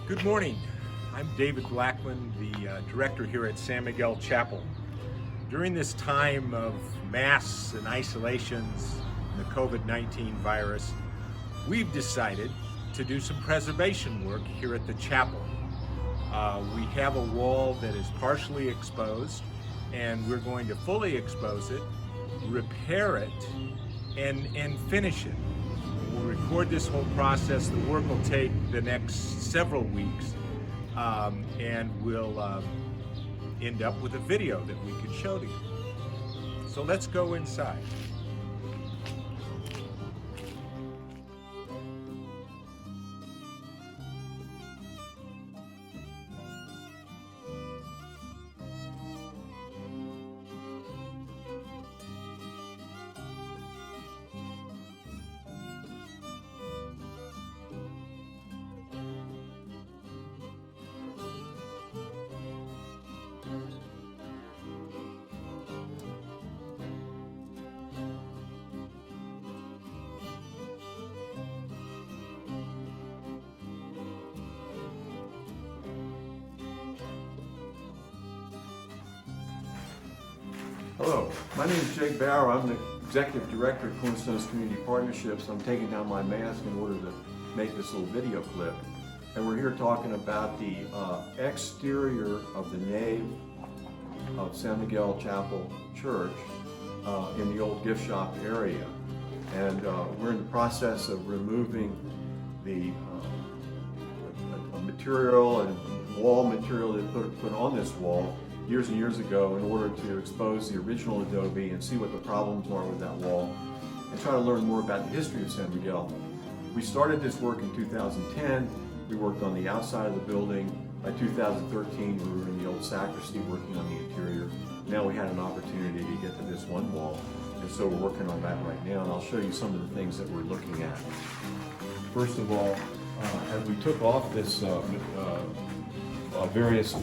Good morning. I'm David Blackman, the director here at San Miguel Chapel. During this time of masks and isolations and the COVID-19 virus, we've decided to do some preservation work here at the chapel. We have a wall that is partially exposed, and we're going to fully expose it, repair it, and finish it. We'll record this whole process. The work will take the next several weeks, and we'll end up with a video that we can show to you. So let's go inside. Hello, my name is Jake Bauer. I'm the Executive Director of Cornerstones Community Partnerships. I'm taking down my mask in order to make this little video clip. And we're here talking about the exterior of the nave of San Miguel Chapel Church in the old gift shop area. And we're in the process of removing the material and wall material that put on this wall years and years ago in order to expose the original adobe and see what the problems are with that wall and try to learn more about the history of San Miguel. We started this work in 2010. We worked on the outside of the building. By 2013, we were in the old sacristy working on the interior. Now we had an opportunity to get to this one wall, and so we're working on that right now, and I'll show you some of the things that we're looking at. First of all, as we took off this various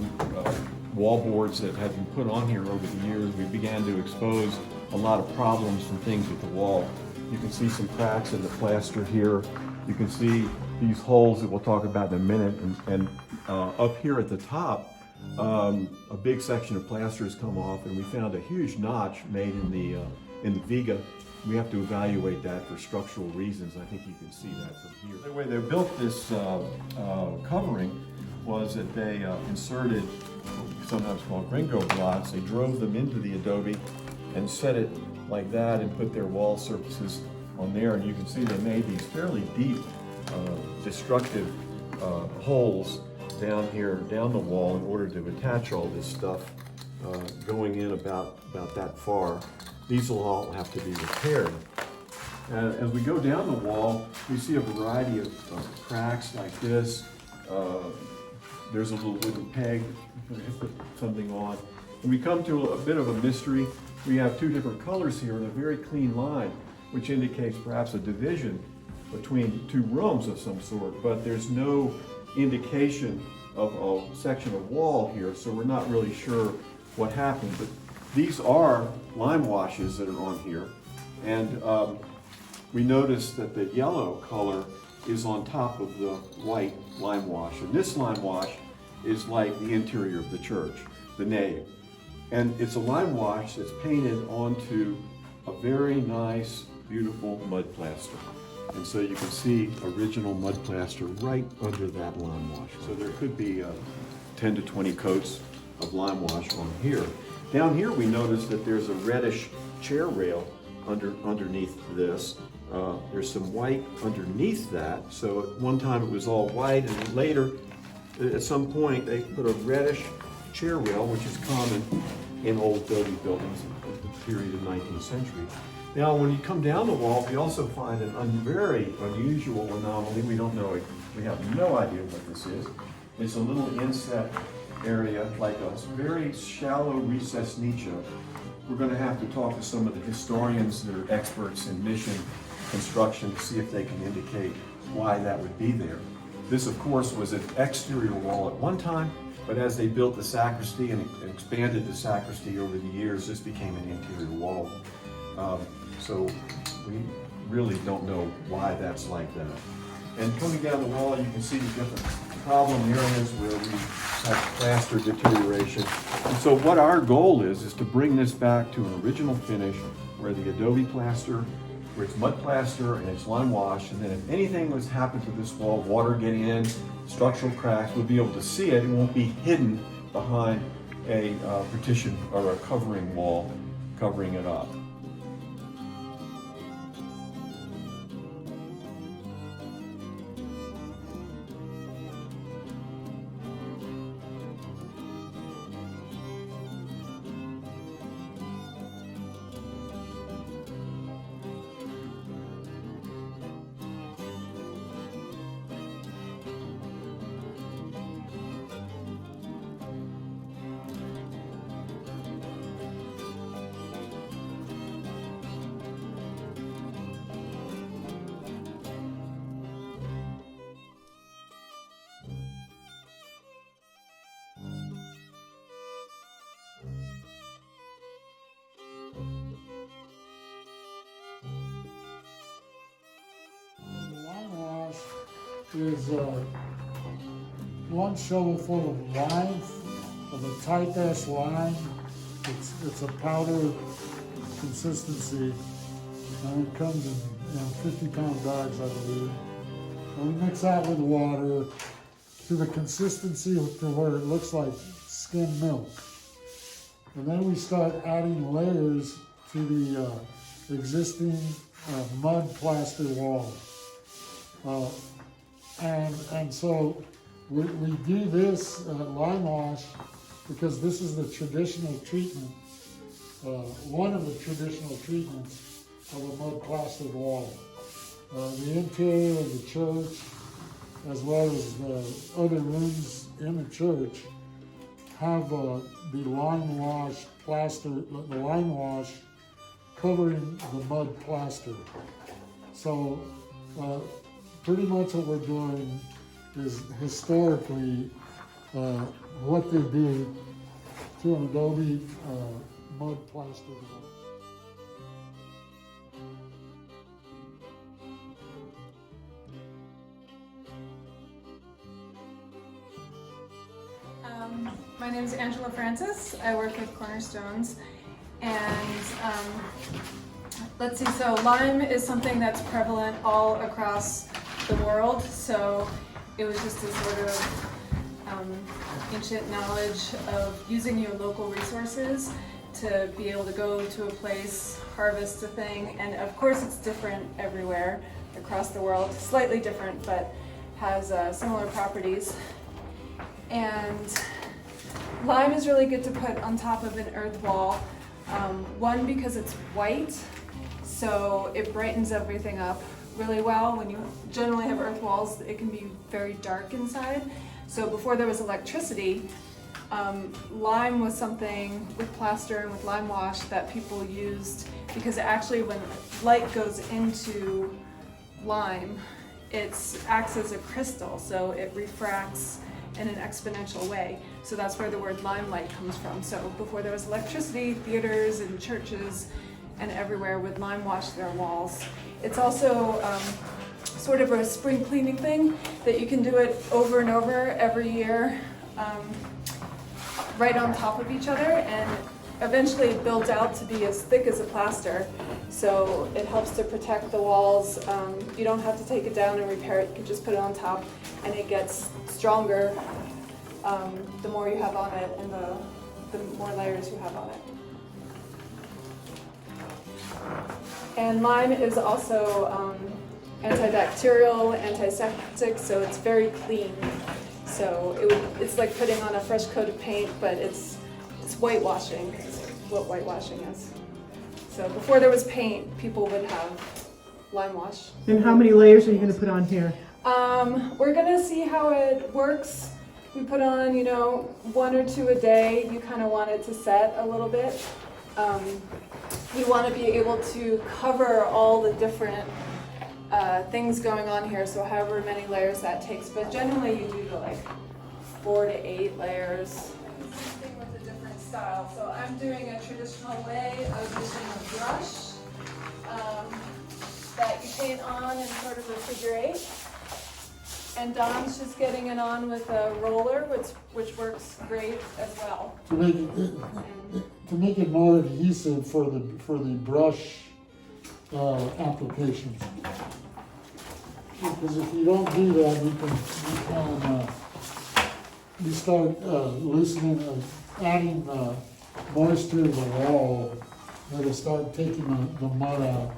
wall boards that had been put on here over the years, we began to expose a lot of problems and things with the wall. You can see some cracks in the plaster here. You can see these holes that we'll talk about in a minute. And up here at the top, a big section of plaster has come off, and we found a huge notch made in the viga. We have to evaluate that for structural reasons. I think you can see that from here. The way they built this covering was that they inserted sometimes called gringo blocks. They drove them into the adobe and set it like that and put their wall surfaces on there. And you can see they made these fairly deep, destructive holes down here, down the wall, in order to attach all this stuff going in about that far. These will all have to be repaired. As we go down the wall, we see a variety of cracks like this. There's a little wooden peg to put something on. And we come to a bit of a mystery. We have two different colors here and a very clean line, which indicates perhaps a division between two rooms of some sort, but there's no indication of a section of wall here, so we're not really sure what happened. But these are lime washes that are on here, and we notice that the yellow color is on top of the white lime wash. And this lime wash is like the interior of the church, the nave. And it's a lime wash that's painted onto a very nice, beautiful mud plaster. And so you can see original mud plaster right under that lime wash. So there could be 10 to 20 coats of lime wash on here. Down here we notice that there's a reddish chair rail underneath this. There's some white underneath that. So at one time it was all white, and later, at some point, they put a reddish chair rail, which is common in old adobe buildings at the period of 19th century. Now, when you come down the wall, we also find a very unusual anomaly. We don't know it. We have no idea what this is. It's a little inset area, like a very shallow recessed niche. We're going to have to talk to some of the historians that are experts in mission construction to see if they can indicate why that would be there. This, of course, was an exterior wall at one time, but as they built the sacristy and expanded the sacristy over the years, this became an interior wall. So we really don't know why that's like that. And coming down the wall, you can see the different problem areas where we have plaster deterioration. And so what our goal is to bring this back to an original finish where the adobe plaster, where it's mud plaster and it's lime wash, and then if anything was happened to this wall, water getting in, structural cracks, we'll be able to see it. It won't be hidden behind a partition or a covering wall covering it up. Is one shovel full of lime, of a type-S lime. It's a powder consistency, and it comes in 50-pound bags, I believe. And we mix that with water to the consistency to where it looks like skim milk. And then we start adding layers to the existing mud plaster wall. And so we do this lime wash because this is the traditional treatment, one of the traditional treatments of a mud plastered wall. The interior of the church, as well as the other rooms in the church, have the lime wash plaster, the lime wash covering the mud plaster. So pretty much what we're doing is historically what they do to an adobe mud plaster wall. My name is Angela Francis. I work at Cornerstones, and let's see, so lime is something that's prevalent all across the world, so it was just a sort of ancient knowledge of using your local resources to be able to go to a place, harvest a thing, and of course it's different everywhere across the world, slightly different, but has similar properties. And lime is really good to put on top of an earth wall. One, because it's white, so it brightens everything up really well. When you generally have earth walls, it can be very dark inside. So before there was electricity, lime was something with plaster and with lime wash that people used because actually when light goes into lime, it acts as a crystal, so it refracts in an exponential way. So that's where the word limelight comes from. So before there was electricity, theaters and churches and everywhere would lime wash their walls. It's also sort of a spring cleaning thing that you can do it over and over every year, right on top of each other, and eventually it builds out to be as thick as a plaster. So it helps to protect the walls. You don't have to take it down and repair it. You can just put it on top and it gets stronger the more you have on it and the more layers you have on it. And lime is also antibacterial, antiseptic, so it's very clean. So it's like putting on a fresh coat of paint, but it's whitewashing, is what whitewashing is. So before there was paint, people would have lime wash. And how many layers are you going to put on here? We're going to see how it works. We put on, 1 or 2 a day. You kind of want it to set a little bit. You want to be able to cover all the different things going on here, so however many layers that takes. But generally you do like 4 to 8 layers. Something with a different style. So I'm doing a traditional way of using a brush that you paint on in sort of a figure 8. And Don's just getting it on with a roller, which works great as well. To make it more adhesive for the brush application. Because if you don't do that, you start loosening, adding moisture to the wall, it'll start taking the mud out.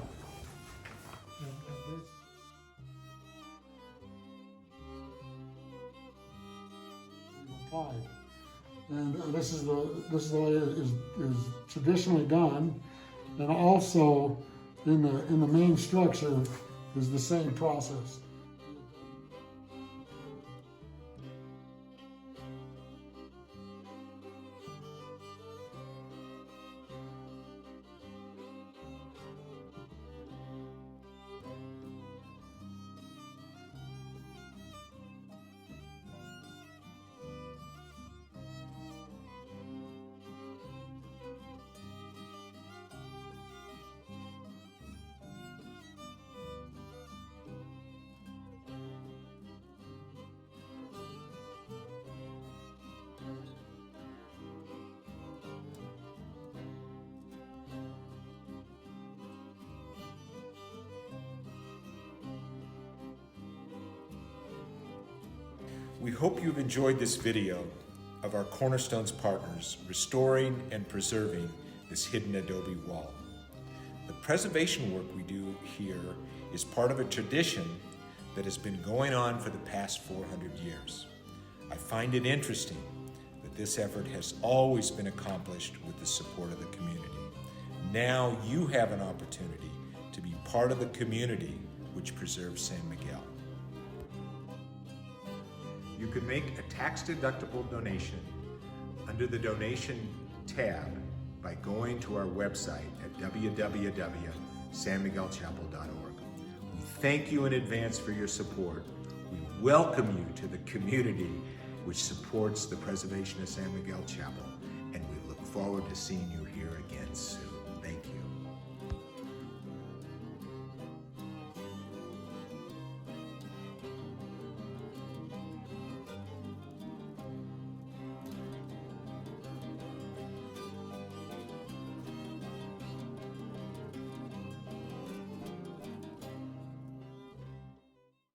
And this is the way it is traditionally done, and also in the main structure is the same process. We hope you've enjoyed this video of our Cornerstones partners restoring and preserving this hidden adobe wall. The preservation work we do here is part of a tradition that has been going on for the past 400 years. I find it interesting that this effort has always been accomplished with the support of the community. Now you have an opportunity to be part of the community which preserves San Miguel. You can make a tax-deductible donation under the donation tab by going to our website at www.sanmiguelchapel.org. We thank you in advance for your support. We welcome you to the community which supports the preservation of San Miguel Chapel, and we look forward to seeing you here again soon.